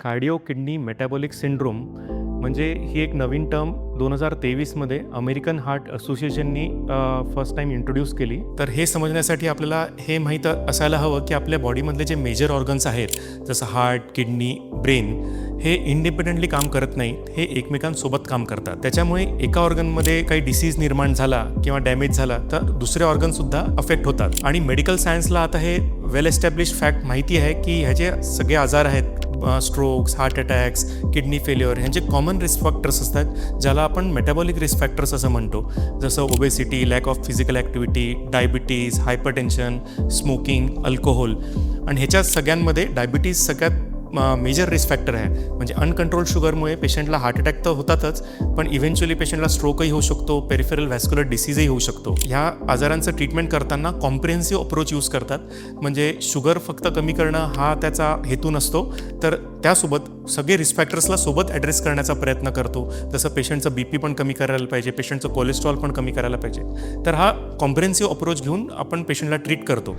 Cardio kidney metabolic syndrome म्हणजे ही एक नवीन टर्म 2023मध्ये अमेरिकन हार्ट असोसिएशननी फर्स्ट टाईम इंट्रोड्यूस केली. तर हे समजण्यासाठी आपल्याला हे माहीत असायला हवं की आपल्या बॉडीमधले जे मेजर ऑर्गन्स आहेत, जसं हार्ट, किडनी, ब्रेन, हे इंडिपेंडेंटली काम करत नाहीत, हे एकमेकांसोबत काम करतात. त्याच्यामुळे एका ऑर्गनमध्ये काही डिसीज निर्माण झाला किंवा डॅमेज झाला तर दुसरे ऑर्गनसुद्धा अफेक्ट होतात. आणि मेडिकल सायन्सला आता हे वेल एस्टॅब्लिश्ड फॅक्ट माहिती आहे की ह्याचे सगळे आजार आहेत, strokes, heart attacks, kidney failure, ह्यांचे कॉमन रिस्क फॅक्टर्स असतात, ज्याला आपण मेटाबॉलिक रिस्क फॅक्टर्स असं म्हणतो. जसं obesity, lack of physical activity, diabetes, hypertension, smoking, alcohol. आणि ह्याच्या सगळ्यांमध्ये डायबिटीज सगळ्यात मेजर रिस्क फॅक्टर आहे. म्हणजे अनकंट्रोल शुगरमुळे पेशंटला हार्ट अटॅक तर होतातच, पण इव्हेंच्युअली पेशंटला स्ट्रोकही होऊ शकतो, पेरिफेरल व्हॅस्क्युलर डिसीजही होऊ शकतो. ह्या आजारांचं ट्रीटमेंट करताना कॉम्प्रिहेन्सिव्ह अप्रोच यूज करतात. म्हणजे शुगर फक्त कमी करणं हा त्याचा हेतू नसतो, तर त्यासोबत सगळे रिस्क फॅक्टर्सला सोबत ॲड्रेस करण्याचा प्रयत्न करतो. जसं पेशंटचं BP पण कमी करायला पाहिजे, पेशंटचं कोलेस्ट्रॉल पण कमी करायला पाहिजे. तर हा कॉम्प्रिहेन्सिव्ह अप्रोच घेऊन आपण पेशंटला ट्रीट करतो.